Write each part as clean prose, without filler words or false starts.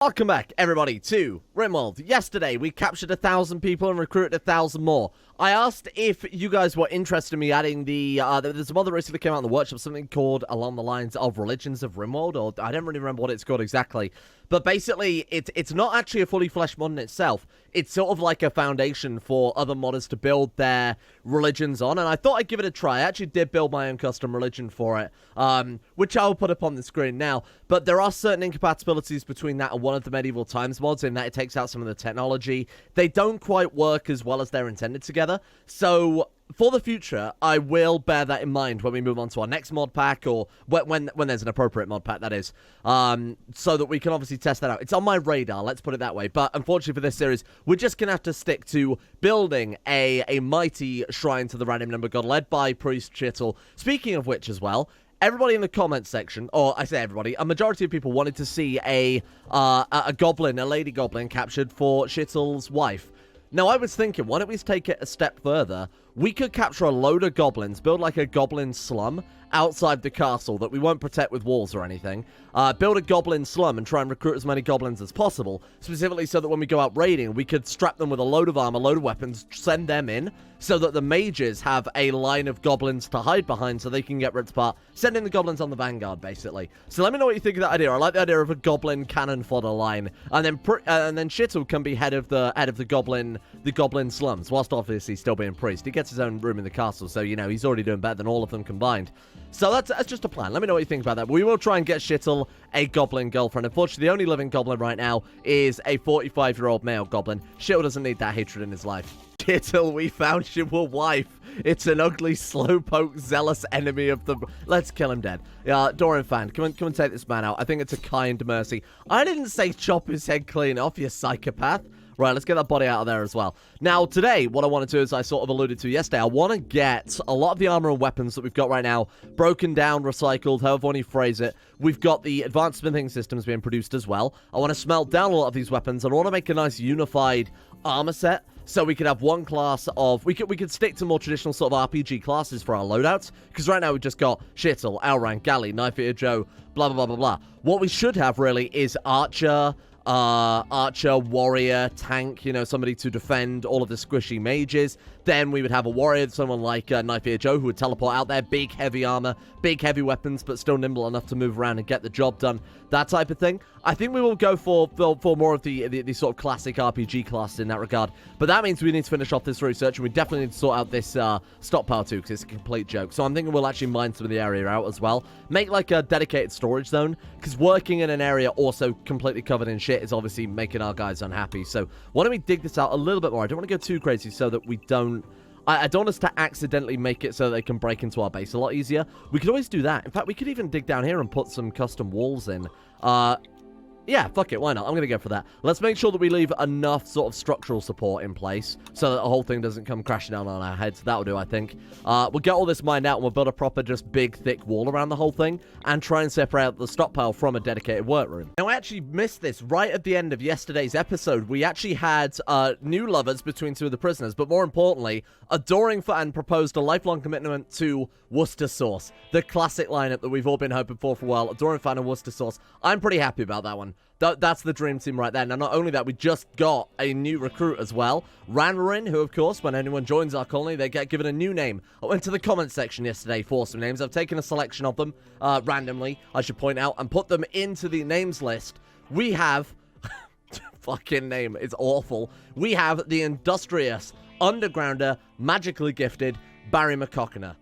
Welcome back, everybody, to Rimworld. Yesterday, we captured 1,000 people and recruited 1,000 more. I asked if you guys were interested in me adding there's some other recently came out in the workshop, something called along the lines of Religions of Rimworld, or I don't really remember what it's called exactly. But basically, it's not actually a fully fleshed mod in itself. It's sort of like a foundation for other modders to build their religions on, and I thought I'd give it a try. I actually did build my own custom religion for it, which I'll put up on the screen now. But there are certain incompatibilities between that and one of the Medieval Times mods, in that it takes out some of the technology. They don't quite work as well as they're intended together, so for the future, I will bear that in mind when we move on to our next mod pack, or when there's an appropriate mod pack, that is, so that we can obviously test that out. It's on my radar, let's put it that way, but unfortunately for this series, we're just going to have to stick to building a mighty shrine to the random number god, led by Priest Chittle. Speaking of which as well, everybody in the comments section, or I say everybody, a majority of people wanted to see a goblin, a lady goblin, captured for Chittle's wife. Now, I was thinking, why don't we take it a step further? We could capture a load of goblins, build like a goblin slum outside the castle that we won't protect with walls or anything. Build a goblin slum and try and recruit as many goblins as possible, specifically so that when we go out raiding, we could strap them with a load of armor, load of weapons, send them in, so that the mages have a line of goblins to hide behind so they can get ripped apart, sending the goblins on the vanguard, basically. So let me know what you think of that idea. I like the idea of a goblin cannon fodder line, and then Chittle can be head of the goblin slums, whilst obviously still being priest. He gets his own room in the castle, so, you know, he's already doing better than all of them combined. So that's just a plan. Let me know what you think about that. But we will try and get Chittle a goblin girlfriend. Unfortunately, the only living goblin right now is a 45-year-old male goblin. Chittle doesn't need that hatred in his life. Chittle, we found your wife. It's an ugly, slowpoke, zealous enemy of the... Let's kill him dead. Doran fan, come and take this man out. I think it's a kind mercy. I didn't say chop his head clean off, you psychopath. Right, let's get that body out of there as well. Now, today, what I want to do, as I sort of alluded to yesterday, I want to get a lot of the armor and weapons that we've got right now broken down, recycled, however you phrase it. We've got the advanced smithing systems being produced as well. I want to smelt down a lot of these weapons, and I want to make a nice unified armor set, so we could have one class of... We could stick to more traditional sort of RPG classes for our loadouts, because right now we've just got Chittle, Alran, Galley, Knife Eater Joe, blah, blah, blah, blah, blah. What we should have, really, is Archer... warrior, tank, you know, somebody to defend all of the squishy mages. Then we would have a warrior, someone like Knife Eater Joe, who would teleport out there, big heavy armor, big heavy weapons, but still nimble enough to move around and get the job done, that type of thing. I think we will go for more of the sort of classic RPG classes in that regard, but that means we need to finish off this research, and we definitely need to sort out this stockpile too, because it's a complete joke. So I'm thinking we'll actually mine some of the area out as well, make like a dedicated storage zone, because working in an area also completely covered in shit is obviously making our guys unhappy. So why don't we dig this out a little bit more? I don't want to go too crazy so that we don't... I don't want us to accidentally make it so they can break into our base a lot easier. We could always do that. In fact, we could even dig down here and put some custom walls in. Yeah, fuck it, why not? I'm going to go for that. Let's make sure that we leave enough sort of structural support in place so that the whole thing doesn't come crashing down on our heads. That'll do, I think. We'll get all this mined out, and we'll build a proper, just big, thick wall around the whole thing and try and separate the stockpile from a dedicated workroom. Now, I actually missed this right at the end of yesterday's episode. We actually had new lovers between two of the prisoners, but more importantly, adoring for and proposed a lifelong commitment to Worcester sauce, the classic lineup that we've all been hoping for a while. Adoring fan and Worcester sauce. I'm pretty happy about that one. That's the dream team right there. Now, not only that, we just got a new recruit as well, Ranrin, who, of course, when anyone joins our colony, they get given a new name. I went to the comment section yesterday for some names. I've taken a selection of them, randomly, I should point out, and put them into the names list. We have... fucking name, it's awful. We have the industrious, undergrounder, magically gifted Barry McCockiner.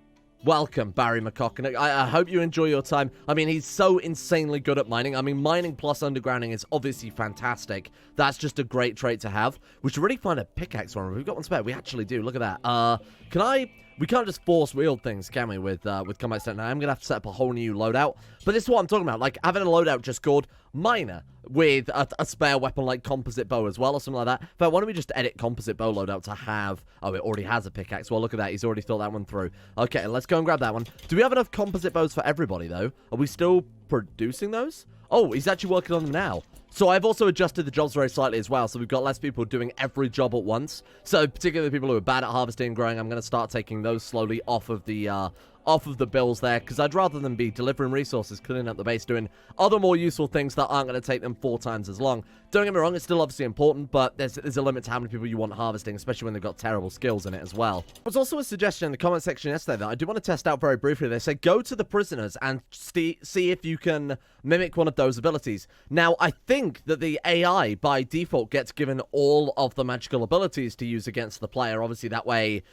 Welcome, Barry McCockiner. I hope you enjoy your time. I mean, he's so insanely good at mining. I mean, mining plus undergrounding is obviously fantastic. That's just a great trait to have. We should really find a pickaxe for him. We've got one spare. We actually do. Look at that. We can't just force wield things, can we, with combat stone? Now, I'm going to have to set up a whole new loadout. But this is what I'm talking about. Like, having a loadout just called Miner with a spare weapon like composite bow as well, or something like that. In fact, why don't we just edit composite bow loadout to have... Oh, it already has a pickaxe. Well, look at that. He's already thought that one through. Okay, let's go and grab that one. Do we have enough composite bows for everybody, though? Are we still producing those? Oh, he's actually working on them now. So I've also adjusted the jobs very slightly as well, so we've got less people doing every job at once. So particularly the people who are bad at harvesting and growing, I'm going to start taking those slowly off of the off of the bills there, because I'd rather them be delivering resources, cleaning up the base, doing other more useful things that aren't going to take them 4 times as long. Don't get me wrong, it's still obviously important, but there's a limit to how many people you want harvesting, especially when they've got terrible skills in it as well. There was also a suggestion in the comment section yesterday that I do want to test out very briefly. They say go to the prisoners and see if you can mimic one of those abilities. Now, I think that the AI by default gets given all of the magical abilities to use against the player. Obviously, that way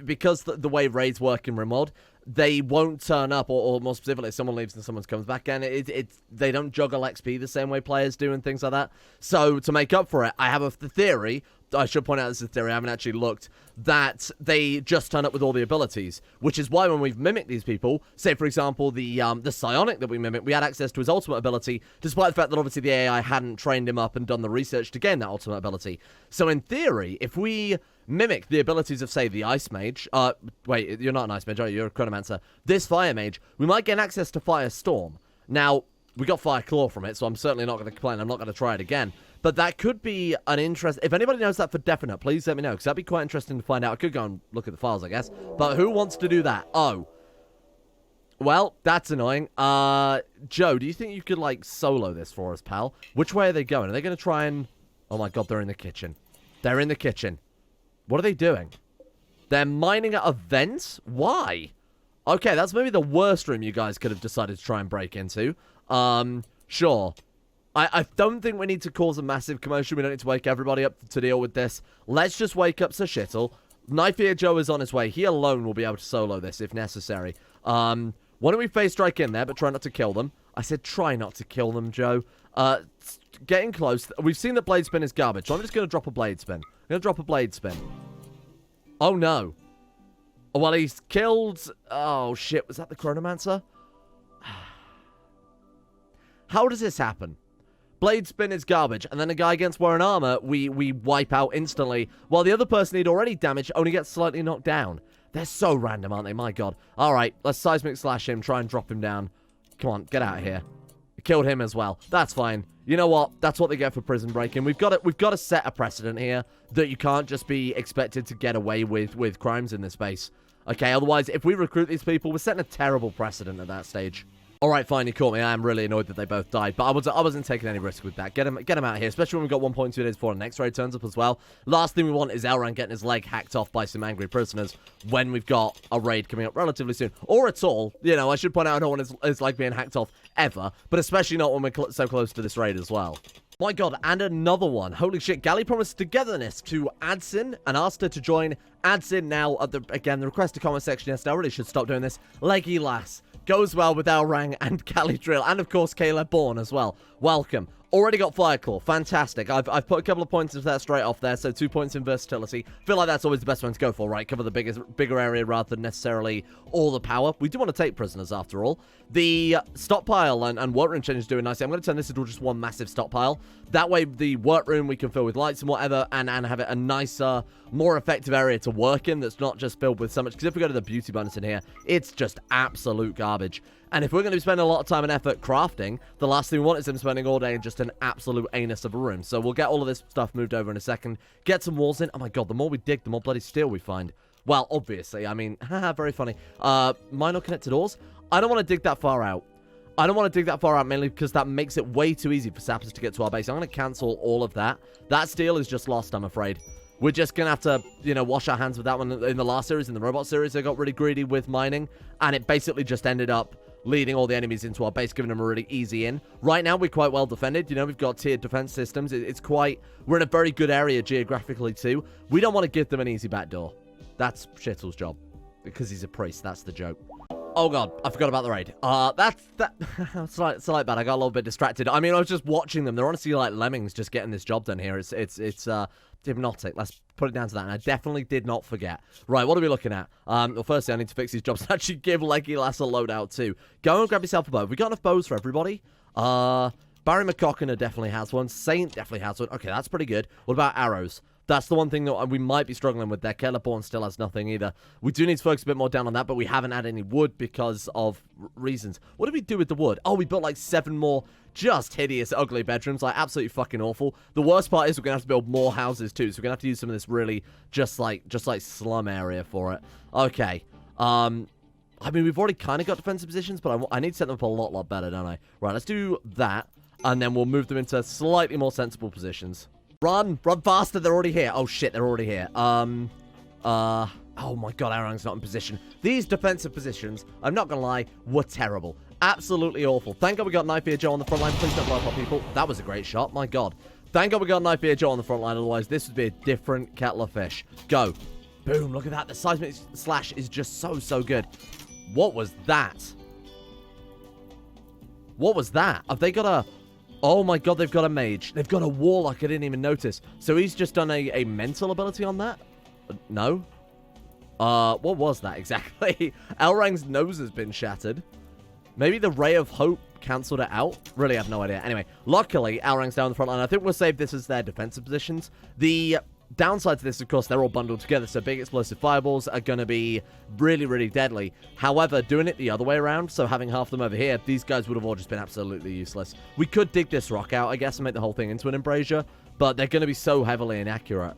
because the way raids work in Rimworld, they won't turn up, or more specifically, if someone leaves and someone comes back, and they don't juggle XP the same way players do and things like that. So, to make up for it, I have a theory, I should point out this is a theory, I haven't actually looked, that they just turn up with all the abilities, which is why when we've mimicked these people, say for example the psionic that we mimicked, we had access to his ultimate ability, despite the fact that obviously the AI hadn't trained him up and done the research to gain that ultimate ability. So in theory, if we mimic the abilities of, say, the Ice Mage, wait, you're not an Ice Mage, are you? You're a Chronomancer. This Fire Mage, we might gain access to Firestorm. Now, we got Fire Claw from it, so I'm certainly not going to complain, I'm not going to try it again. But that could be an interest. If anybody knows that for definite, please let me know, because that'd be quite interesting to find out. I could go and look at the files, I guess. But who wants to do that? Oh. Well, that's annoying. Joe, do you think you could, like, solo this for us, pal? Which way are they going? Are they going to try and... Oh my god, they're in the kitchen. They're in the kitchen. What are they doing? They're mining at a vent? Why? Okay, that's maybe the worst room you guys could have decided to try and break into. Sure. I don't think we need to cause a massive commotion. We don't need to wake everybody up to deal with this. Let's just wake up Sir Shittle. Knife Ear Joe is on his way. He alone will be able to solo this if necessary. Why don't we phase strike in there, but try not to kill them? I said try not to kill them, Joe. Getting close. We've seen that Blade Spin is garbage, so I'm just going to drop a Blade Spin. I'm going to drop a Blade Spin. Oh, no. Well, he's killed... Oh, shit. Was that the Chronomancer? How does this happen? Blade Spin is garbage, and then a guy against wearing armor, we wipe out instantly, while the other person he'd already damaged only gets slightly knocked down. They're so random, aren't they? My god. Alright, let's seismic slash him, try and drop him down. Come on, get out of here. Killed him as well. That's fine. You know what? That's what they get for prison breaking. We've got to set a precedent here that you can't just be expected to get away with crimes in this space. Okay, otherwise, if we recruit these people, we're setting a terrible precedent at that stage. Alright, fine, you caught me. I am really annoyed that they both died, but I wasn't taking any risk with that. Get him out of here, especially when we've got 1.2 days before the next raid turns up as well. Last thing we want is Elran getting his leg hacked off by some angry prisoners when we've got a raid coming up relatively soon. Or at all. You know, I should point out I don't want his leg being hacked off ever, but especially not when we're so close to this raid as well. My god, and another one. Holy shit, Gally promised togetherness to Adsin and asked her to join Adsin now at the request to comment section yesterday. I really should stop doing this. Leggy Lass. Goes well with Elrang and Calidrill, and of course Caleb Bourne as well. Welcome. Already got Fireclaw. Fantastic. I've put a couple of points into that straight off there, so 2 points in versatility. Feel like that's always the best one to go for, right? Cover the bigger area rather than necessarily all the power. We do want to take prisoners after all. The stockpile and workroom change is doing nicely. I'm going to turn this into just one massive stockpile. That way the workroom we can fill with lights and whatever, and have it a nicer, more effective area to work in that's not just filled with so much. Because if we go to the beauty bonus in here, it's just absolute garbage. And if we're going to be spending a lot of time and effort crafting, the last thing we want is them spending all day in just an absolute anus of a room. So we'll get all of this stuff moved over in a second. Get some walls in. Oh my god, the more we dig, the more bloody steel we find. Well, obviously, I mean, haha, very funny. Minor connected doors. I don't want to dig that far out. I don't want to dig that far out mainly because that makes it way too easy for sappers to get to our base. I'm going to cancel all of that. That steel is just lost, I'm afraid. We're just going to have to, you know, wash our hands with that one. In the last series, in the robot series, they got really greedy with mining, and it basically just ended up leading all the enemies into our base, giving them a really easy in. Right now, we're quite well defended. You know, we've got tiered defense systems. It's quite... We're in a very good area geographically, too. We don't want to give them an easy back door. That's Shittle's job. Because he's a priest. That's the joke. Oh, God. I forgot about the raid. Slight bad. I got a little bit distracted. I mean, I was just watching them. They're honestly like lemmings just getting this job done here. It's hypnotic. Let's put it down to that. And I definitely did not forget. Right, what are we looking at? Well, firstly, I need to fix these jobs and actually give Leggy Lass a loadout too. Go and grab yourself a bow. Have we got enough bows for everybody? Barry McCockiner definitely has one. Saint definitely has one. Okay, that's pretty good. What about arrows? That's the one thing that we might be struggling with there. Caleb Bourne still has nothing either. We do need to focus a bit more down on that, but we haven't had any wood because of reasons. What did we do with the wood? Oh, we built like 7 more just hideous, ugly bedrooms. Like, absolutely fucking awful. The worst part is we're going to have to build more houses too, so we're going to have to use some of this really just like slum area for it. Okay. I mean, we've already kind of got defensive positions, but I need to set them up a lot better, don't I? Right, let's do that, and then we'll move them into slightly more sensible positions. Run faster, they're already here. Oh shit, they're already here. Oh my god, Arang's not in position. These defensive positions, I'm not gonna lie, were terrible. Absolutely awful. Thank god we got Knife Ear Joe on the front line. Please don't blow up people. That was a great shot, my god. Thank god we got Knife Ear Joe on the front line, otherwise this would be a different kettle of fish. Go. Boom, look at that. The seismic slash is just so good. What was that? What was that? Have they got a... Oh my god, they've got a mage. They've got a warlock, I didn't even notice. So he's just done a mental ability on that? No? What was that exactly? Elrang's nose has been shattered. Maybe the Ray of Hope cancelled it out? Really, I have no idea. Anyway, luckily, Elrang's down the front line. I think we'll save this as their defensive positions. The downside to this, of course, they're all bundled together, so big explosive fireballs are going to be really deadly. However, doing it the other way around, so having half them over here, these guys would have all just been absolutely useless. We could dig this rock out, I guess, and make the whole thing into an embrasure, but they're going to be so heavily inaccurate.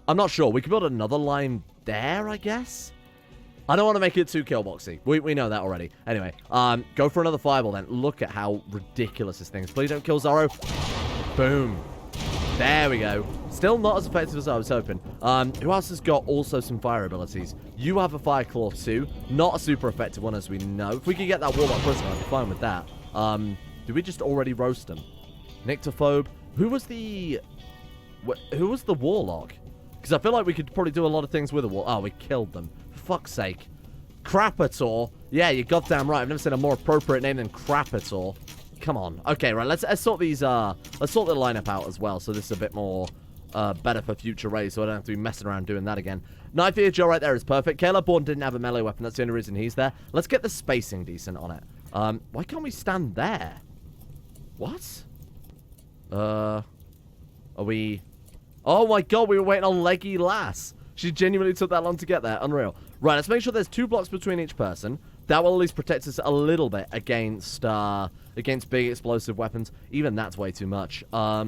I'm not sure. We could build another line there, I guess? I don't want to make it too killboxy. We know that already. Anyway, go for another fireball then. Look at how ridiculous this thing is. Please don't kill Zorro. Boom. There we go. Still not as effective as I was hoping. Who else has got also some fire abilities? You have a fire claw too. Not a super effective one as we know. If we could get that warlock prisoner, I'd be fine with that. Did we just already roast him? Nyctophobe. Who was the warlock? Because I feel like we could probably do a lot of things with a warlock. Oh, we killed them. For fuck's sake. Crapator. Yeah, you're goddamn right. I've never seen a more appropriate name than Crapator. Come on. Okay, right. Let's sort these. Let's sort the lineup out as well. So this is a bit more better for future raids. So I don't have to be messing around doing that again. Knife Ear Joe right there is perfect. Caleb Bourne didn't have a melee weapon. That's the only reason he's there. Let's get the spacing decent on it. Why can't we stand there? What? Are we? Oh my god, we were waiting on Leggy Lass. She genuinely took that long to get there. Unreal. Right, let's make sure there's 2 blocks between each person. That will at least protect us a little bit against big explosive weapons. Even that's way too much. Or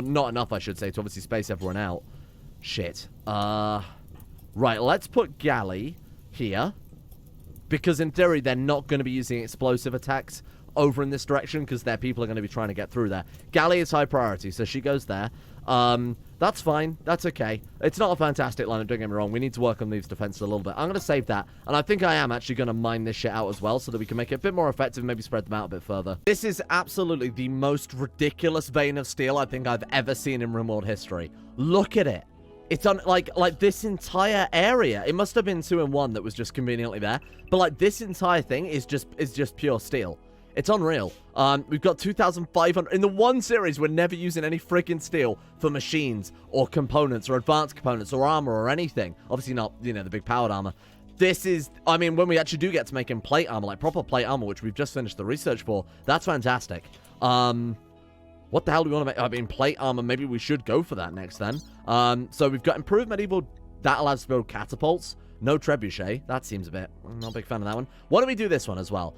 not enough, I should say, to obviously space everyone out. Shit. Right, let's put Galley here. Because in theory, they're not going to be using explosive attacks over in this direction, because their people are going to be trying to get through there. Galley is high priority, so she goes there. That's fine. That's okay. It's not a fantastic lineup, don't get me wrong. We need to work on these defenses a little bit. I'm going to save that. And I think I am actually going to mine this shit out as well so that we can make it a bit more effective and maybe spread them out a bit further. This is absolutely the most ridiculous vein of steel I think I've ever seen in Rimworld history. Look at it. It's on, like this entire area. It must have been 2 in 1 that was just conveniently there. But, like, this entire thing is just pure steel. It's unreal. We've got 2,500. In the one series, we're never using any freaking steel for machines or components or advanced components or armor or anything. Obviously not, you know, the big powered armor. This is, I mean, when we actually do get to making plate armor, like proper plate armor, which we've just finished the research for, that's fantastic. What the hell do we want to make? I mean, plate armor, maybe we should go for that next then. So we've got improved medieval. That allows us to build catapults. No trebuchet. That seems a bit... I'm not a big fan of that one. Why don't we do this one as well?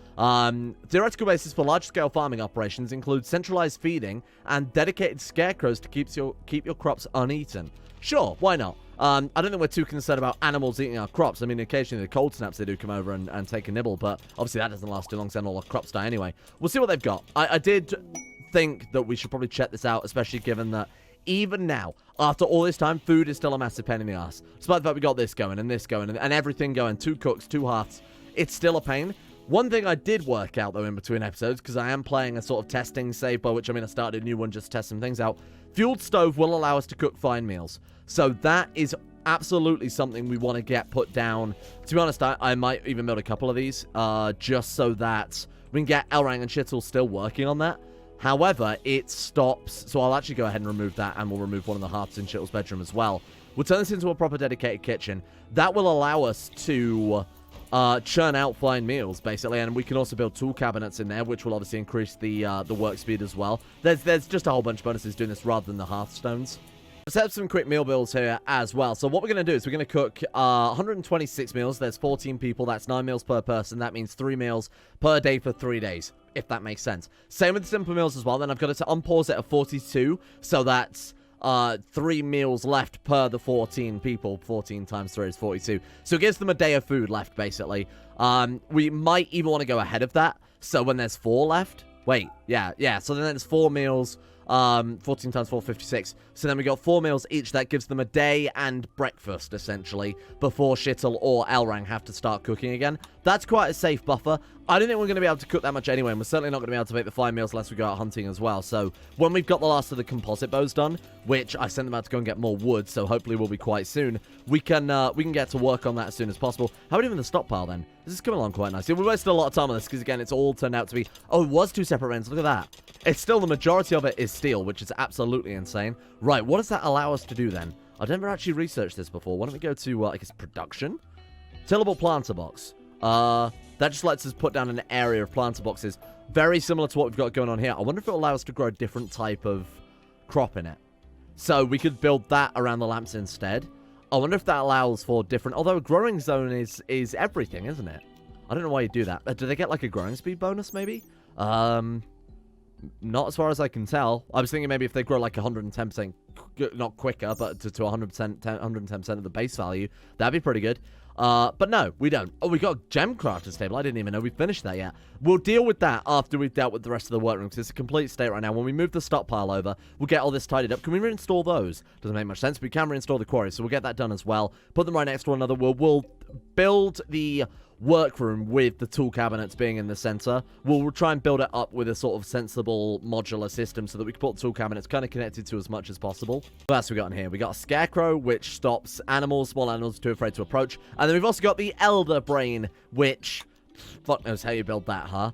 Theoretical basis for large-scale farming operations includes centralized feeding and dedicated scarecrows to keep your crops uneaten. Sure, why not? I don't think we're too concerned about animals eating our crops. I mean, occasionally the cold snaps, they do come over and take a nibble, but obviously that doesn't last too long, so then all our crops die anyway. We'll see what they've got. I did think that we should probably check this out, especially given that even now, after all this time, food is still a massive pain in the ass. Despite the fact we got this going and this going and everything going, 2 cooks, 2 hearths, it's still a pain. One thing I did work out, though, in between episodes, because I am playing a sort of testing save, by which I mean I started a new one just to test some things out. Fueled stove will allow us to cook fine meals. So that is absolutely something we want to get put down. To be honest, I might even build a couple of these, just so that we can get Elrang and Shittle still working on that. However, it stops, so I'll actually go ahead and remove that, and we'll remove one of the hearths in Shittle's bedroom as well. We'll turn this into a proper dedicated kitchen. That will allow us to churn out fine meals, basically, and we can also build tool cabinets in there, which will obviously increase the work speed as well. There's just a whole bunch of bonuses doing this rather than the hearthstones. Set up some quick meal builds here as well. So what we're going to do is we're going to cook 126 meals. There's 14 people. That's 9 meals per person. That means 3 meals per day for 3 days, if that makes sense. Same with the simple meals as well. Then I've got to unpause it at 42. So that's 3 meals left per the 14 people. 14 times 3 is 42. So it gives them a day of food left, basically. We might even want to go ahead of that. So when there's 4 left... Wait, yeah. So then there's 4 meals... 14 times 4, 56. So then we got 4 meals each. That gives them a day and breakfast, essentially, before Shittle or Elrang have to start cooking again. That's quite a safe buffer. I don't think we're going to be able to cook that much anyway, and we're certainly not going to be able to make the 5 meals unless we go out hunting as well. So when we've got the last of the composite bows done, which I sent them out to go and get more wood, so hopefully will be quite soon, we can get to work on that as soon as possible. How about even the stockpile then? This is coming along quite nicely. We wasted a lot of time on this because, again, it's all turned out to be... Oh, it was 2 separate rents. Look at that. It's still the majority of it is steel, which is absolutely insane. Right, what does that allow us to do then? I've never actually researched this before. Why don't we go to, I guess, production? Tillable planter box. That just lets us put down an area of planter boxes. Very similar to what we've got going on here. I wonder if it'll allow us to grow a different type of crop in it. So we could build that around the lamps instead. I wonder if that allows for different... Although a growing zone is everything, isn't it? I don't know why you do that. Do they get like a growing speed bonus, maybe? Not as far as I can tell. I was thinking maybe if they grow like 110%, not quicker, but to 100%, 110% of the base value, that'd be pretty good. But no, we don't. Oh, we got a gem crafter's table. I didn't even know we finished that yet. We'll deal with that after we've dealt with the rest of the workrooms. It's a complete state right now. When we move the stockpile over, we'll get all this tidied up. Can we reinstall those? Doesn't make much sense. We can reinstall the quarry, so we'll get that done as well. Put them right next to one another. We'll build the workroom with the tool cabinets being in the center. We'll try and build it up with a sort of sensible modular system so that we can put the tool cabinets kind of connected to as much as possible. What else we got in here? We got a scarecrow, which stops animals, small animals too afraid to approach. And then we've also got the elder brain, which, fuck knows how you build that, huh?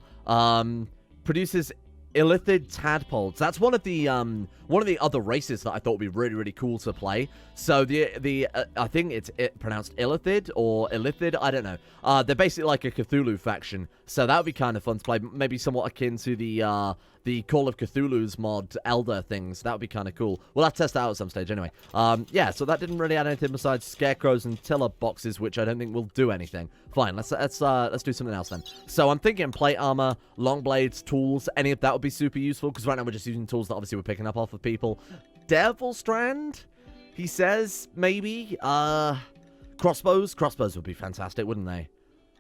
Produces illithid tadpoles. That's one of the other races that I thought would be really, really cool to play. So I think it's pronounced illithid or illithid. I don't know. They're basically like a Cthulhu faction. So that would be kind of fun to play. Maybe somewhat akin to the Call of Cthulhu's mod Elder things. That would be kind of cool. We'll have to test that out at some stage anyway. Yeah, so that didn't really add anything besides scarecrows and tiller boxes, which I don't think will do anything. Fine, let's do something else then. So I'm thinking plate armor, long blades, tools, any of that would be super useful, because right now we're just using tools that obviously we're picking up off of people. Devil Strand, he says, maybe. Crossbows would be fantastic, wouldn't they?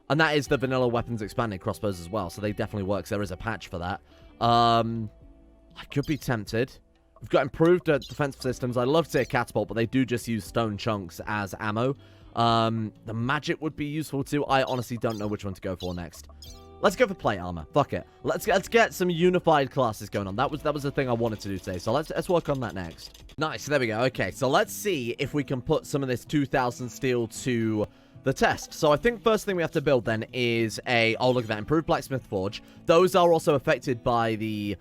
And that is the vanilla weapons expanded crossbows as well, so they definitely work. There is a patch for that. I could be tempted. We've got improved defensive systems. I'd love to say a catapult, but they do just use stone chunks as ammo. The magic would be useful too. I honestly don't know which one to go for next. Let's go for plate armor. Fuck it. Let's get some unified classes going on. That was the thing I wanted to do today. So let's work on that next. Nice. There we go. Okay, so let's see if we can put some of this 2,000 steel to the test. So I think first thing we have to build then is oh, look at that, improved blacksmith forge. Those are also affected by the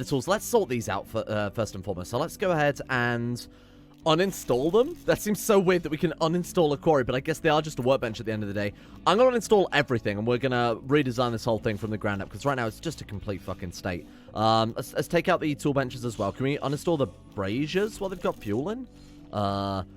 tools. Let's sort these out first and foremost. So let's go ahead and uninstall them. That seems so weird that we can uninstall a quarry, but I guess they are just a workbench at the end of the day. I'm going to install everything, and we're going to redesign this whole thing from the ground up, because right now it's just a complete fucking state. Let's take out the tool benches as well. Can we uninstall the braziers while they've got fuel in?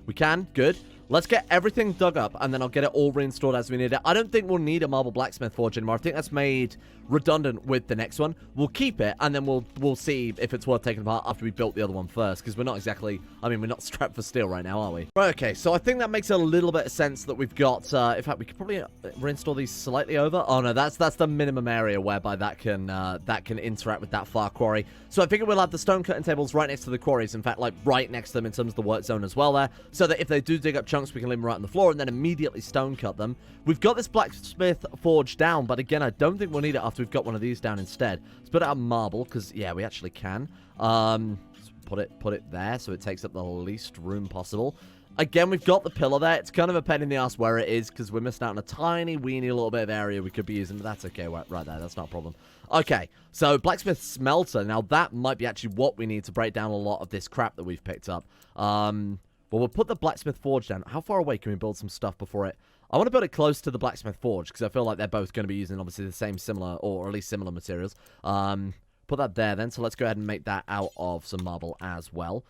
We can. Good. Let's get everything dug up, and then I'll get it all reinstalled as we need it. I don't think we'll need a marble blacksmith forge anymore. I think that's made redundant with the next one. We'll keep it, and then we'll see if it's worth taking apart after we built the other one first, because we're not exactly... I mean, we're not strapped for steel right now, are we? Right, okay, so I think that makes a little bit of sense that we've got... in fact, we could probably reinstall these slightly over. Oh, no, that's the minimum area whereby that can interact with that far quarry. So I figure we'll have the stone cutting tables right next to the quarries. In fact, like, right next to them in terms of the work zone as well there, so that if they do dig up chunks, we can leave them right on the floor and then immediately stone cut them. We've got this blacksmith forge down, but again, I don't think we'll need it after we've got one of these down instead. Let's put it on marble, because, yeah, we actually can. Let's put it there so it takes up the least room possible. Again, we've got the pillar there. It's kind of a pain in the ass where it is, because we're missing out on a tiny, weeny little bit of area we could be using, but that's okay right there. That's not a problem. Okay, so blacksmith smelter. Now, that might be actually what we need to break down a lot of this crap that we've picked up. Well, we'll put the blacksmith forge down. How far away can we build some stuff before it... I want to build it close to the blacksmith forge, because I feel like they're both going to be using, obviously, the same similar, or at least similar materials. Put that there, then. So let's go ahead and make that out of some marble as well.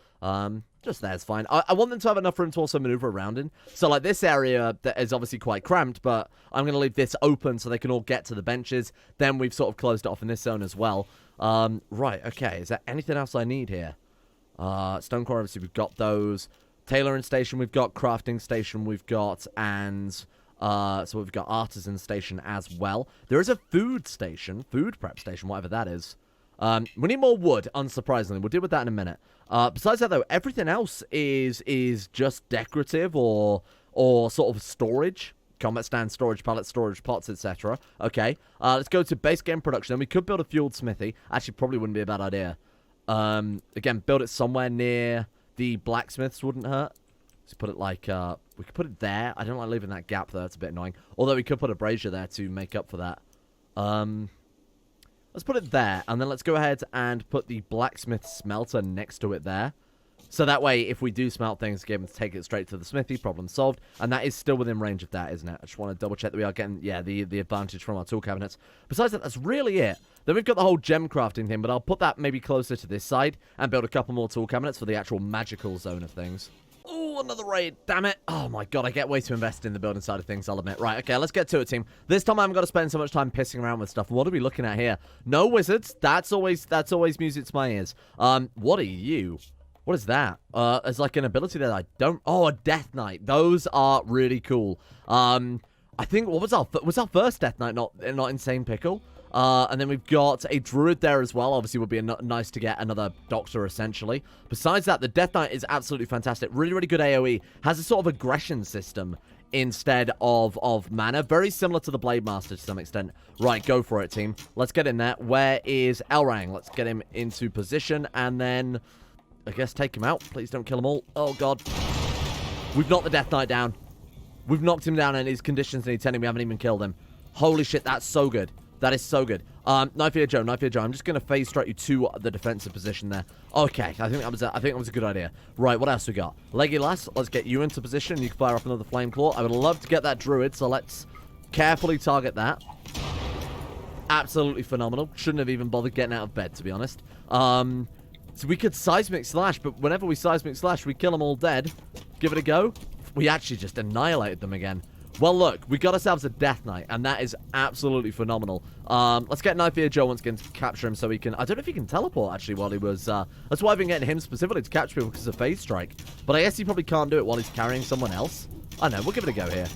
Just there's fine. I want them to have enough room to also maneuver around in. So, like, this area that is obviously quite cramped, but I'm going to leave this open so they can all get to the benches. Then we've sort of closed it off in this zone as well. Right, okay. Is there anything else I need here? Stonecore, obviously, we've got those. Tailoring station, we've got. Crafting station, we've got. And so we've got artisan station as well. There is a food station, food prep station, whatever that is. We need more wood, unsurprisingly. We'll deal with that in a minute. Besides that, though, everything else is just decorative or sort of storage. Combat stand, storage pallets, storage pots, etc. Okay, let's go to base game production. And we could build a fueled smithy. Actually, probably wouldn't be a bad idea. Again, build it somewhere near the blacksmiths wouldn't hurt. Let's put it like, we could put it there. I don't like leaving that gap, though. It's a bit annoying. Although we could put a brazier there to make up for that. Let's put it there. And then let's go ahead and put the blacksmith smelter next to it there. So that way, if we do smelt things, get able to take it straight to the smithy, problem solved. And that is still within range of that, isn't it? I just want to double check that we are getting, yeah, the advantage from our tool cabinets. Besides that, that's really it. Then we've got the whole gem crafting thing, but I'll put that maybe closer to this side and build a couple more tool cabinets for the actual magical zone of things. Oh, another raid. Damn it. Oh, my God. I get way too invested in the building side of things, I'll admit. Right, okay, let's get to it, team. This time I haven't got to spend so much time pissing around with stuff. What are we looking at here? No wizards. That's always music to my ears. What are you? What is that? It's like an ability that I don't... Oh, a Death Knight. Those are really cool. I think... What was our first Death Knight? Not Insane Pickle? And then we've got a druid there as well. Obviously, would be nice to get another doctor, essentially. Besides that, the Death Knight is absolutely fantastic. Really, really good AoE. Has a sort of aggression system instead of mana. Very similar to the Blade Master to some extent. Right, go for it, team. Let's get in there. Where is Elrang? Let's get him into position, and then... I guess take him out. Please don't kill them all. Oh, God. We've knocked the Death Knight down. We've knocked him down in his conditions and he's telling me we haven't even killed him. Holy shit, that's so good. That is so good. Knife Ear Joe, Knife Ear Joe. I'm just going to phase strike you to the defensive position there. Okay, I think that was a good idea. Right, what else we got? Legolas, let's get you into position. You can fire off another Flame Claw. I would love to get that druid, so let's carefully target that. Absolutely phenomenal. Shouldn't have even bothered getting out of bed, to be honest. So we could Seismic Slash, but whenever we Seismic Slash, we kill them all dead. Give it a go. We actually just annihilated them again. Well, look, we got ourselves a Death Knight, and that is absolutely phenomenal. Let's get Knife Ear Joe once again to capture him so he can... I don't know if he can teleport, actually, while he was... that's why I've been getting him specifically to capture people because of Phase Strike. But I guess he probably can't do it while he's carrying someone else. I don't know, we'll give it a go here.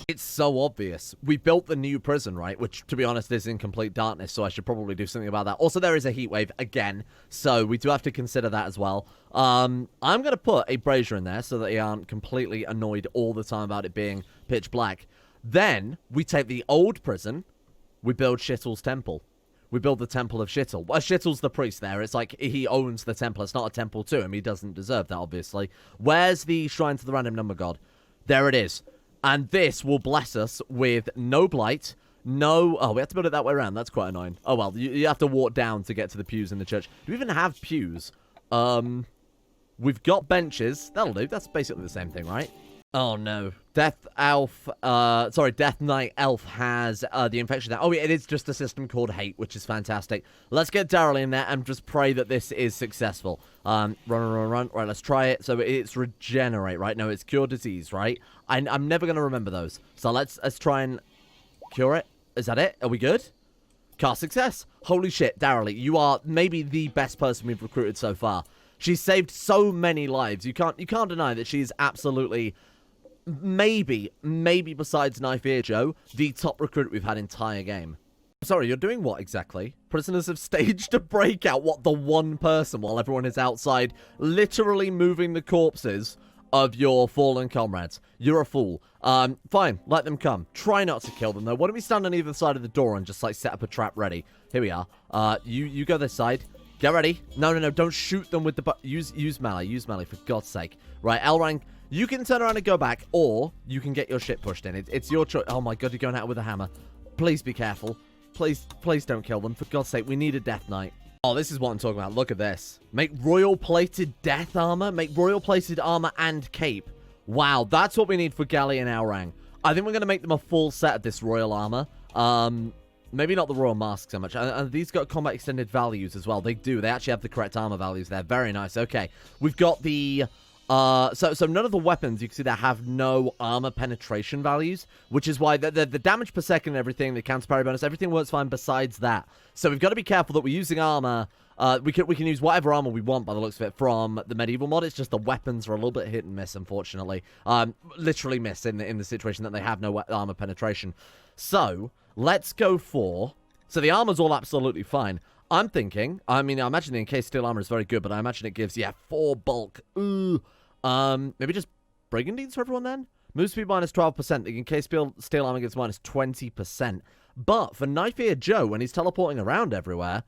It's so obvious. We built the new prison, right? Which, to be honest, is in complete darkness, so I should probably do something about that. Also, there is a heat wave again, so we do have to consider that as well. I'm going to put a brazier in there so that they aren't completely annoyed all the time about it being pitch black. Then, we take the old prison, we build Shittle's temple. We build the Temple of Shittle. Well, Shittle's the priest there. It's like he owns the temple. It's not a temple to him. He doesn't deserve that, obviously. Where's the shrine to the random number god? There it is. And this will bless us with no blight, no... Oh, we have to build it that way around. That's quite annoying. Oh, well, you have to walk down to get to the pews in the church. Do we even have pews? We've got benches. That'll do. That's basically the same thing, right? Oh, no. Death Knight Elf has the infection there. Oh, yeah, it is just a system called Hate, which is fantastic. Let's get Daryl in there and just pray that this is successful. Run. Right, let's try it. So it's regenerate, right? No, it's cure disease, right? I'm never going to remember those. So let's try and cure it. Is that it? Are we good? Cast success. Holy shit, Daryl, you are maybe the best person we've recruited so far. She's saved so many lives. You can't deny that she's absolutely... Maybe besides Knife Ear Joe, the top recruit we've had entire game. Sorry, you're doing what exactly? Prisoners have staged a breakout. What, the one person while everyone is outside literally moving the corpses of your fallen comrades. You're a fool. Fine, let them come. Try not to kill them, though. Why don't we stand on either side of the door and just, like, set up a trap ready? Here we are. You go this side. Get ready. No, don't shoot them with the... Use melee, for God's sake. Right, Elrang... You can turn around and go back, or you can get your shit pushed in. It's your choice. Oh my God, you're going out with a hammer. Please be careful. Please don't kill them. For God's sake, we need a Death Knight. Oh, this is what I'm talking about. Look at this. Make royal-plated death armor. Make royal-plated armor and cape. Wow, that's what we need for Gally and Elrang. I think we're going to make them a full set of this royal armor. Maybe not the royal mask so much. And these got combat extended values as well. They do. They actually have the correct armor values there. Very nice. Okay, we've got the... So none of the weapons, you can see, that have no armor penetration values, which is why the damage per second and everything, the counter parry bonus, everything works fine besides that. So we've got to be careful that we're using armor. We can use whatever armor we want by the looks of it from the medieval mod. It's just the weapons are a little bit hit and miss, unfortunately. Literally miss in the situation that they have no armor penetration. So let's go for... So the armor's all absolutely fine. I'm thinking, I mean, I imagine the encased steel armor is very good, but I imagine it gives, 4 bulk. Ooh. Maybe just brigandines for everyone then? Move speed minus 12%. The encased steel armor gives minus 20%. But for Knife Ear Joe, when he's teleporting around everywhere,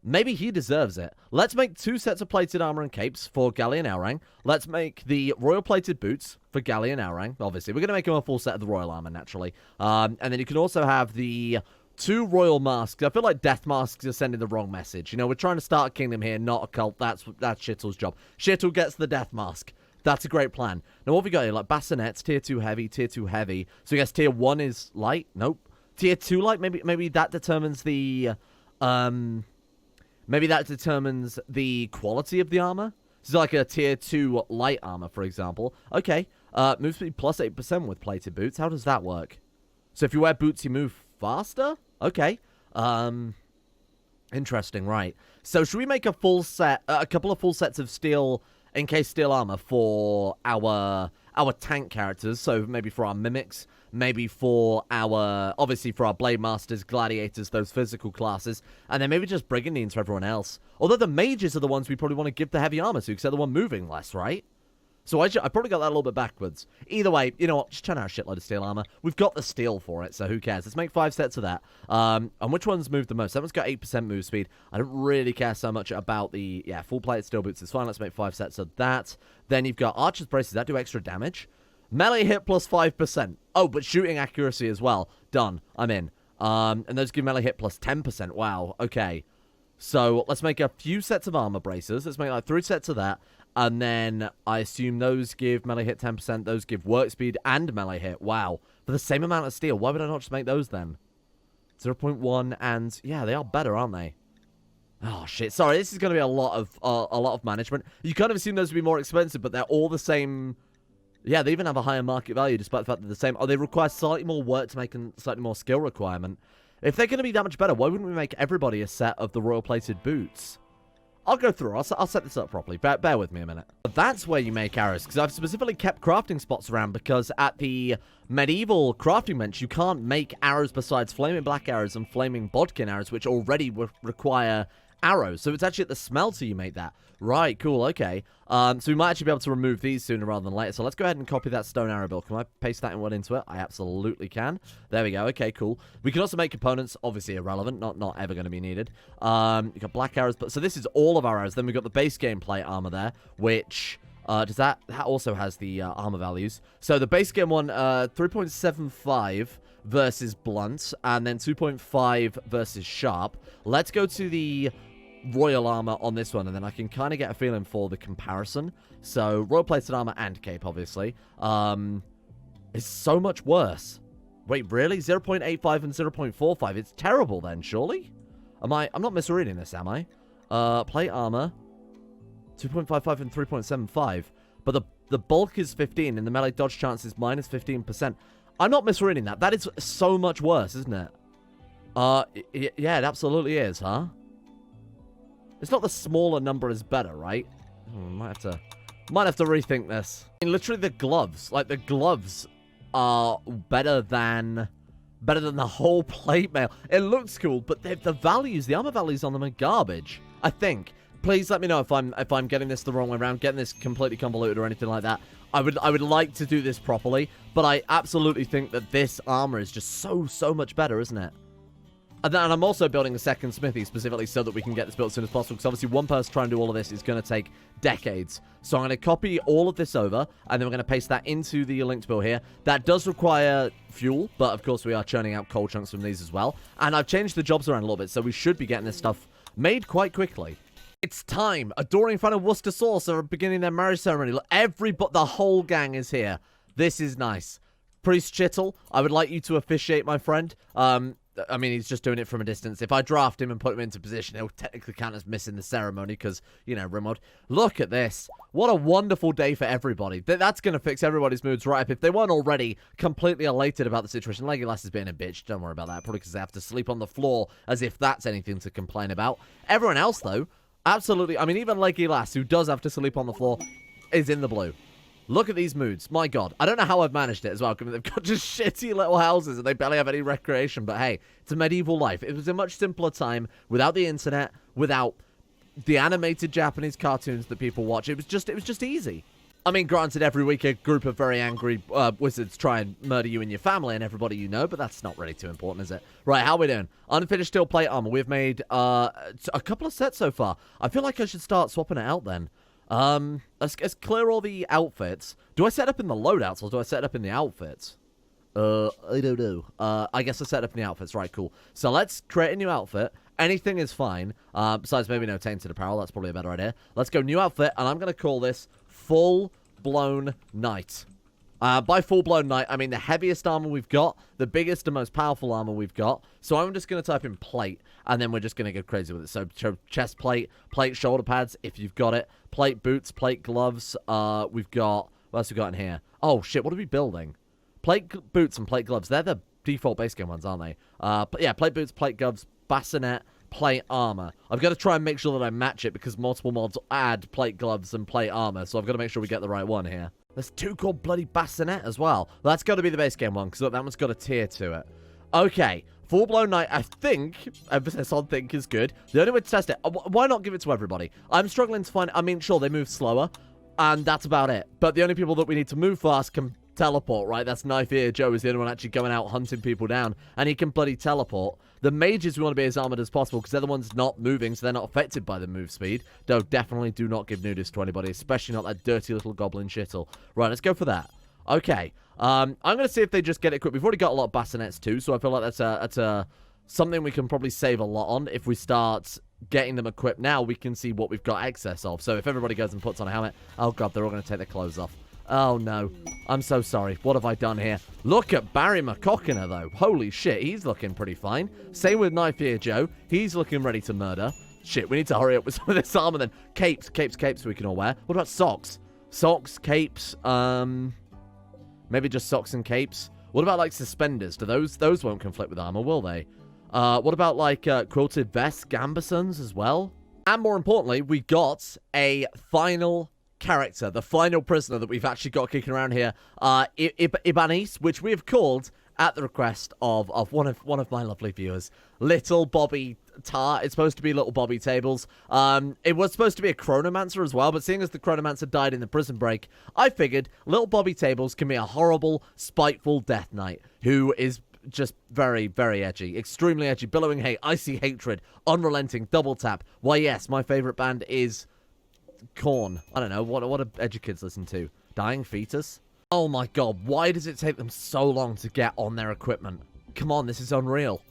maybe he deserves it. Let's make 2 sets of plated armor and capes for Gali and Aurang. Let's make the royal plated boots for Gali and Aurang. Obviously, we're going to make him a full set of the royal armor, naturally. And then you can also have the 2 royal masks. I feel like death masks are sending the wrong message. You know, we're trying to start a kingdom here, not a cult. That's Shittl's job. Shittle gets the death mask. That's a great plan. Now, what have we got here? Like, bassinets, tier 2 heavy, tier 2 heavy. So, I guess tier 1 is light? Nope. Tier 2 light? Maybe that determines the, maybe that determines the quality of the armor? So, like a tier 2 light armor, for example. Okay. Move speed plus 8% with plated boots. How does that work? So, if you wear boots, you move faster? Okay. Interesting, right. So, should we make a full set, a couple of full sets of steel... encased steel armor for our tank characters, so maybe for our mimics, maybe for our, obviously for our blade masters, gladiators, those physical classes, and then maybe just brigandines for everyone else. Although the mages are the ones we probably want to give the heavy armor to, because they're the one moving less, right? So I probably got that a little bit backwards. Either way, you know what? Just turn out a shitload of steel armor. We've got the steel for it, so who cares? Let's make 5 sets of that. And which ones move the most? That one's got 8% move speed. I don't really care so much about the, full-plated steel boots. It's fine. Let's make 5 sets of that. Then you've got archer's braces. That do extra damage. Melee hit plus 5%. Oh, but shooting accuracy as well. Done. I'm in. And those give melee hit plus 10%. Wow. Okay. So let's make a few sets of armor braces. Let's make like 3 sets of that. And then I assume those give melee hit 10%. Those give work speed and melee hit. Wow. For the same amount of steel. Why would I not just make those then? 0.1 and... yeah, they are better, aren't they? Oh, shit. Sorry, this is going to be a lot of management. You kind of assume those would be more expensive, but they're all the same... yeah, they even have a higher market value despite the fact that they're the same. Oh, they require slightly more work to make and slightly more skill requirement. If they're going to be that much better, why wouldn't we make everybody a set of the royal plated boots? I'll go through. I'll set this up properly. Bear with me a minute. That's where you make arrows, because I've specifically kept crafting spots around, because at the medieval crafting bench, you can't make arrows besides flaming black arrows and flaming bodkin arrows, which already require arrows. So it's actually at the smelter you make that. Right, cool, okay. So we might actually be able to remove these sooner rather than later. So let's go ahead and copy that stone arrow build. Can I paste that in into it? I absolutely can. There we go. Okay, cool. We can also make components, obviously irrelevant, not ever going to be needed. You've got black arrows, but so this is all of our arrows. Then we've got the base gameplay armor there, which... does that also has the armor values. So the base game one, 3.75 versus blunt, and then 2.5 versus sharp. Let's go to the royal armor on this one, and then I can kind of get a feeling for the comparison. So royal plated armor and cape, obviously, is so much worse. Wait, really? 0.85 and 0.45? It's terrible then, surely? I'm not misreading this, am I? Plate armor, 2.55 and 3.75, but the bulk is 15 and the melee dodge chance is minus 15%. I'm not misreading that. That is so much worse, isn't it? Yeah, it absolutely is, huh? It's not the smaller number is better, right? Might have to rethink this. I mean, literally the gloves, like the gloves are better than the whole plate mail. It looks cool, but the values, the armor values on them are garbage, I think. Please let me know if I'm getting this the wrong way around, getting this completely convoluted or anything like that. I would like to do this properly, but I absolutely think that this armor is just so much better, isn't it? And I'm also building a second smithy specifically so that we can get this built as soon as possible, because obviously one person trying to do all of this is going to take decades. So I'm going to copy all of this over, and then we're going to paste that into the linked build here. That does require fuel, but of course we are churning out coal chunks from these as well. And I've changed the jobs around a little bit, so we should be getting this stuff made quite quickly. It's time. Adoring fan of Worcester sauce are beginning their marriage ceremony. Look, the whole gang is here. This is nice. Priest Chittle, I would like you to officiate, my friend. I mean, he's just doing it from a distance. If I draft him and put him into position, he'll technically count as missing the ceremony because, you know, Rimworld. Look at this. What a wonderful day for everybody. That's going to fix everybody's moods right up. If they weren't already completely elated about the situation, Legolas is being a bitch. Don't worry about that. Probably because they have to sleep on the floor as if that's anything to complain about. Everyone else, though, absolutely. I mean, even Legolas, who does have to sleep on the floor, is in the blue. Look at these moods. My God. I don't know how I've managed it as well. They've got just shitty little houses and they barely have any recreation. But hey, it's a medieval life. It was a much simpler time without the internet, without the animated Japanese cartoons that people watch. It was just easy. I mean, granted, every week a group of very angry wizards try and murder you and your family and everybody you know, but that's not really too important, is it? Right, how are we doing? Unfinished steel plate armor. We've made a couple of sets so far. I feel like I should start swapping it out then. Let's clear all the outfits. Do I set up in the loadouts or do I set up in the outfits? I don't know. I guess I set up in the outfits. Right, cool. So let's create a new outfit. Anything is fine. Besides maybe no tainted apparel. That's probably a better idea. Let's go new outfit, and I'm going to call this Full-Blown Knight. By full-blown knight, I mean the heaviest armor we've got, the biggest and most powerful armor we've got. So I'm just going to type in plate, and then we're just going to go crazy with it. So chest plate, plate shoulder pads, if you've got it, plate boots, plate gloves. We've got, what else we got in here? Oh, shit, what are we building? Plate boots and plate gloves. They're the default base game ones, aren't they? Yeah, plate boots, plate gloves, bassinet, plate armor. I've got to try and make sure that I match it because multiple mods add plate gloves and plate armor. So I've got to make sure we get the right one here. There's two called bloody bassinet as well. That's got to be the base game one, because look, that one's got a tier to it. Okay, full-blown knight, I think, emphasis on think is good. The only way to test it, why not give it to everybody? I'm struggling to find, I mean, sure, they move slower, and that's about it. But the only people that we need to move fast can teleport, right? That's Knife Ear Joe is the only one actually going out hunting people down, and he can bloody teleport. The mages we want to be as armored as possible because they're the ones not moving, so they're not affected by the move speed. Though definitely do not give nudist to anybody, especially not that dirty little goblin shittle. Right, let's go for that. Okay, I'm going to see if they just get it quick. We've already got a lot of bassinets too, so I feel like that's something we can probably save a lot on. If we start getting them equipped now, we can see what we've got excess of. So if everybody goes and puts on a helmet, oh god, they're all going to take their clothes off. Oh, no. I'm so sorry. What have I done here? Look at Barry McCockiner, though. Holy shit, he's looking pretty fine. Same with Knife Ear Joe. He's looking ready to murder. Shit, we need to hurry up with some of this armor then. Capes we can all wear. What about socks? Socks, capes, maybe just socks and capes. What about, like, suspenders? Do those won't conflict with armor, will they? What about, like, quilted vests, gambesons as well? And more importantly, we got a final character, the final prisoner that we've actually got kicking around here, Ibanez, which we have called at the request of one of my lovely viewers, Little Bobby Tar. It's supposed to be Little Bobby Tables. It was supposed to be a chronomancer as well, but seeing as the chronomancer died in the prison break, I figured Little Bobby Tables can be a horrible, spiteful death knight who is just very, very edgy. Extremely edgy, billowing hate, icy hatred, unrelenting, double tap. Why, yes, my favorite band is Korn. I don't know. What do edgy kids listen to? Dying Fetus? Oh my god, why does it take them so long to get on their equipment? Come on, this is unreal.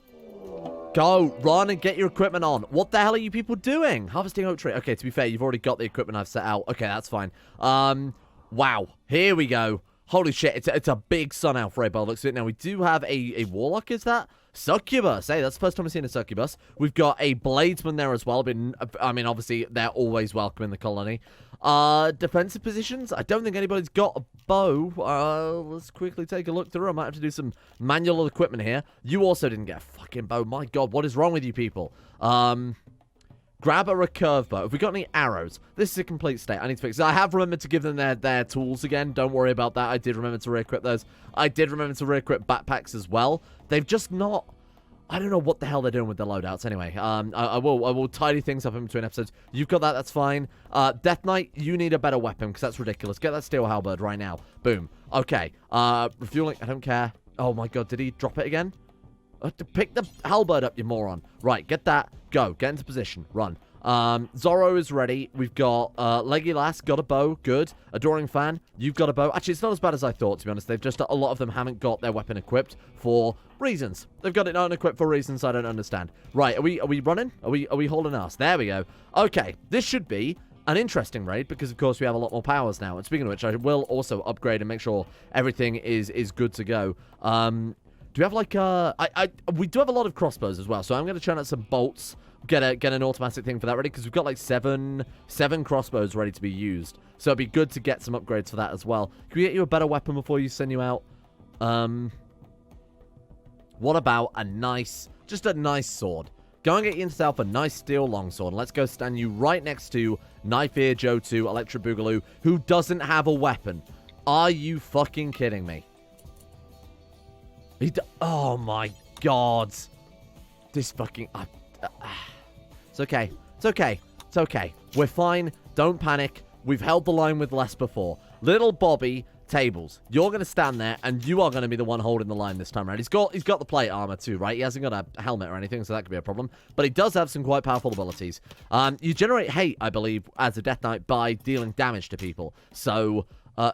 Go, run and get your equipment on. What the hell are you people doing? Harvesting oak tree. Okay, to be fair, you've already got the equipment I've set out. Okay, that's fine. Wow. Here we go. Holy shit, it's a big sun elf right by the looks of it. Now, we do have a warlock, is that? Succubus. Hey, that's the first time I've seen a succubus. We've got a bladesman there as well. I mean, obviously, they're always welcome in the colony. Defensive positions. I don't think anybody's got a bow. Let's quickly take a look through. I might have to do some manual equipment here. You also didn't get a fucking bow. My god, what is wrong with you people? Grab a recurve bow. Have we got any arrows? This is a complete state. I need to fix it. I have remembered to give them their tools again. Don't worry about that. I did remember to re-equip those. I did remember to re-equip backpacks as well. They've just not... I don't know what the hell they're doing with the loadouts anyway. I will tidy things up in between episodes. You've got that. That's fine. Death Knight, you need a better weapon because that's ridiculous. Get that steel halberd right now. Boom. Okay. Refueling. I don't care. Oh my god. Did he drop it again? Pick the halberd up, you moron. Right, get that. Go. Get into position. Run. Zorro is ready. We've got Legolas, got a bow. Good. Adoring Fan, you've got a bow. Actually, it's not as bad as I thought, to be honest. They've just, a lot of them haven't got their weapon equipped for reasons. They've got it unequipped for reasons I don't understand. Right, are we running? Are we hauling ass? There we go. Okay, this should be an interesting raid because, of course, we have a lot more powers now. And speaking of which, I will also upgrade and make sure everything is good to go. Do we have, like, we do have a lot of crossbows as well, so I'm going to turn out some bolts. get an automatic thing for that ready, because we've got like seven crossbows ready to be used. So it'd be good to get some upgrades for that as well. Can we get you a better weapon before you send you out? What about just a nice sword? Go and get yourself a nice steel longsword, and let's go stand you right next to Knife Ear Joe 2, Electric Boogaloo, who doesn't have a weapon. Are you fucking kidding me? Oh my god. This fucking... It's okay. It's okay. It's okay. We're fine. Don't panic. We've held the line with less before. Little Bobby... Tables, you're going to stand there, and you are going to be the one holding the line this time around. He's got the plate armor too, right? He hasn't got a helmet or anything, so that could be a problem. But he does have some quite powerful abilities. You generate hate, I believe, as a Death Knight by dealing damage to people. So,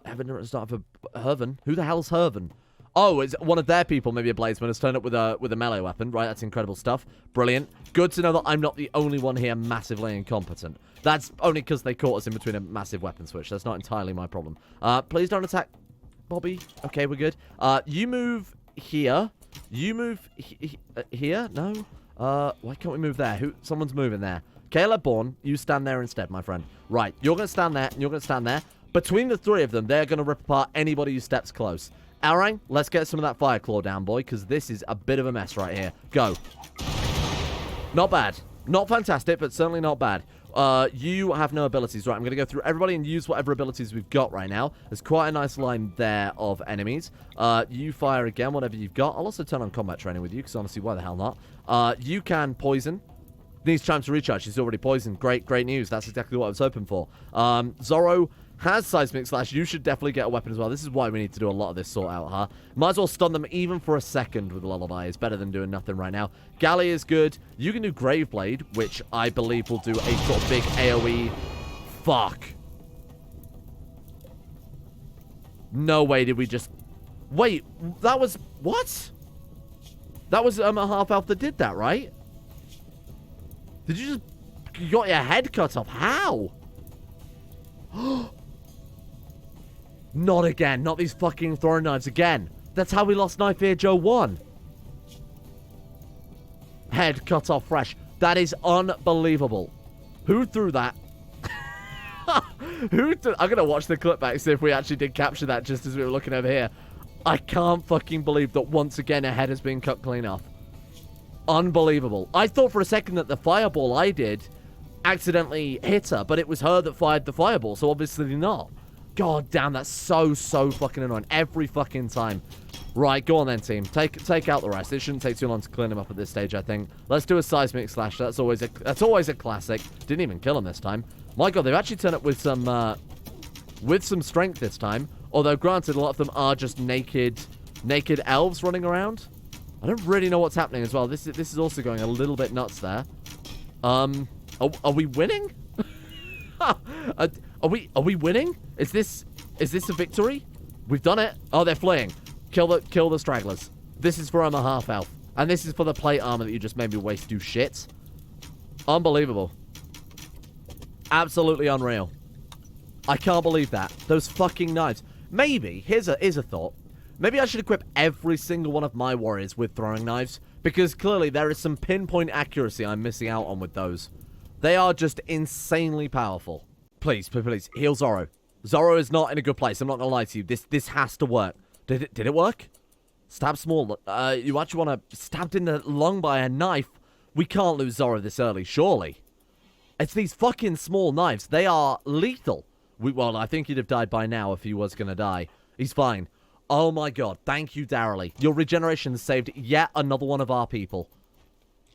Heaven start for Herven. Who the hell's Herven? Oh, it's one of their people, maybe a bladesman, has turned up with a melee weapon. Right, that's incredible stuff. Brilliant. Good to know that I'm not the only one here massively incompetent. That's only because they caught us in between a massive weapon switch. That's not entirely my problem. Please don't attack Bobby. Okay, we're good. You move here. You move here? No? Why can't we move there? Someone's moving there. Caleb Bourne, you stand there instead, my friend. Right, you're going to stand there, and you're going to stand there. Between the three of them, they're going to rip apart anybody who steps close. Alrang, let's get some of that fire claw down, boy, because this is a bit of a mess right here. Go. Not bad. Not fantastic, but certainly not bad. You have no abilities. Right, I'm going to go through everybody and use whatever abilities we've got right now. There's quite a nice line there of enemies. You fire again, whatever you've got. I'll also turn on combat training with you, because honestly, why the hell not? You can poison. Needs time to recharge. She's already poisoned. Great news. That's exactly what I was hoping for. Zorro has seismic slash. You should definitely get a weapon as well. This is why we need to do a lot of this sort out, huh? Might as well stun them even for a second with Lullaby. It's better than doing nothing right now. Galley is good. You can do Graveblade, which I believe will do a sort of big AoE. Fuck. No way did we just... Wait, that was... What? That was a half-elf that did that, right? Did you just... You got your head cut off. How? Not again. Not these fucking throwing knives again. That's how we lost Knife Ear Joe 1. Head cut off fresh. That is unbelievable. Who threw that? I'm going to watch the clip back, see if we actually did capture that just as we were looking over here. I can't fucking believe that once again a head has been cut clean off. Unbelievable. I thought for a second that the fireball I did accidentally hit her, but it was her that fired the fireball, so obviously not. God damn, that's so fucking annoying. Every fucking time. Right, go on then, team. Take out the rest. It shouldn't take too long to clean them up at this stage, I think. Let's do a seismic slash. That's always a classic. Didn't even kill him this time. My god, they've actually turned up with some strength this time. Although, granted, a lot of them are just naked elves running around. I don't really know what's happening as well. This is also going a little bit nuts there. Are we winning? Are we winning? Is this a victory? We've done it. Oh, they're fleeing. Kill the stragglers. This is for I'm a half elf, and this is for the plate armor that you just made me waste. You shit. Unbelievable. Absolutely unreal. I can't believe that. Those fucking knives. Maybe here's a thought. Maybe I should equip every single one of my warriors with throwing knives, because clearly there is some pinpoint accuracy I'm missing out on with those. They are just insanely powerful. Please, heal Zorro. Zorro is not in a good place. I'm not gonna lie to you. This has to work. Did it work? Stab small. You actually want to stabbed in the lung by a knife? We can't lose Zorro this early, surely. It's these fucking small knives. They are lethal. Well, I think he'd have died by now if he was gonna die. He's fine. Oh my god. Thank you, Darrelly. Your regeneration saved yet another one of our people.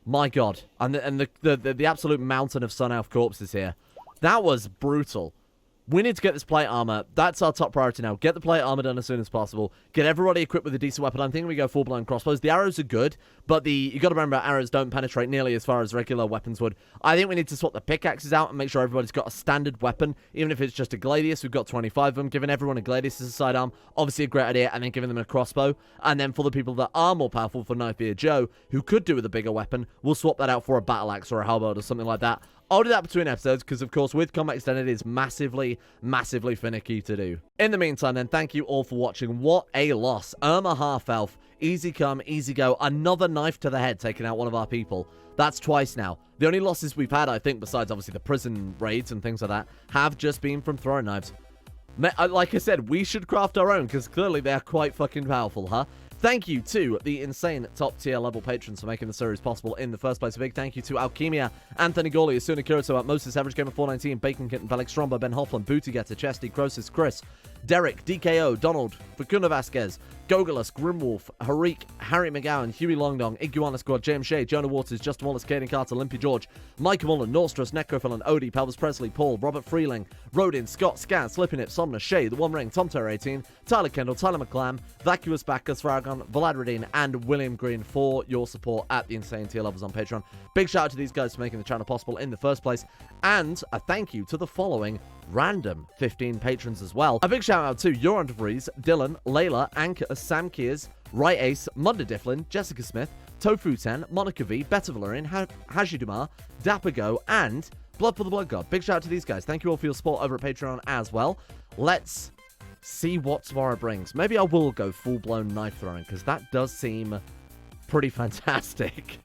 My god. And the absolute mountain of Sun Elf corpses here. That was brutal. We need to get this plate armor. That's our top priority now. Get the plate armor done as soon as possible. Get everybody equipped with a decent weapon. I'm thinking we go full-blown crossbows. The arrows are good, but you got to remember arrows don't penetrate nearly as far as regular weapons would. I think we need to swap the pickaxes out and make sure everybody's got a standard weapon, even if it's just a gladius. We've got 25 of them. Giving everyone a gladius as a sidearm, obviously a great idea, and then giving them a crossbow. And then for the people that are more powerful, for Knife Ear Joe, who could do with a bigger weapon, we'll swap that out for a battle axe or a halberd or something like that. I'll do that between episodes because, of course, with Combat Extended, it is massively, massively finicky to do. In the meantime, then, thank you all for watching. What a loss. Irma Half-Elf. Easy come, easy go. Another knife to the head, taking out one of our people. That's twice now. The only losses we've had, I think, besides, obviously, the prison raids and things like that, have just been from throwing knives. Like I said, we should craft our own because clearly they're quite fucking powerful, huh? Thank you to the insane top-tier level patrons for making the series possible in the first place. A big thank you to Alchemia, Anthony Gawley, Asuna Kirito, Moses, Average Gamer 419, Bacon Kitten, Felix Stromber, Ben Hoffland, Booty Getter, Chesty, Crosis, Chris, Derek, DKO, Donald, Facunda Vasquez, Gogolus, Grimwolf, Harik, Harry McGowan, Huey Longdong, Iguana Squad, James Shea, Jonah Waters, Justin Wallace, Caden Carter, Limpy George, Mike Mullen, Norstrus, Necrophilin, Odie, Pelvis Presley, Paul, Robert Freeling, Rodin, Scott, Scan, Slippinip, Somna, Shay, The One Ring, Tom Terror 18, Tyler Kendall, Tyler McClam, Vacuous Bacchus, Faragon, Valadradine, and William Green for your support at the insane tier levels on Patreon. Big shout out to these guys for making the channel possible in the first place, and a thank you to the following random 15 patrons as well. A big shout out to Joran DeVries, Dylan, Layla, Anchor, Sam Kears, Right Ace, Munda Difflin, Jessica Smith, Tofu 10, Monica V, Beta Valerian, Hajidumar, Dapago, and Blood for the Blood God. Big shout out to these guys. Thank you all for your support over at Patreon as well. Let's see what tomorrow brings. Maybe I will go full-blown knife throwing because that does seem pretty fantastic.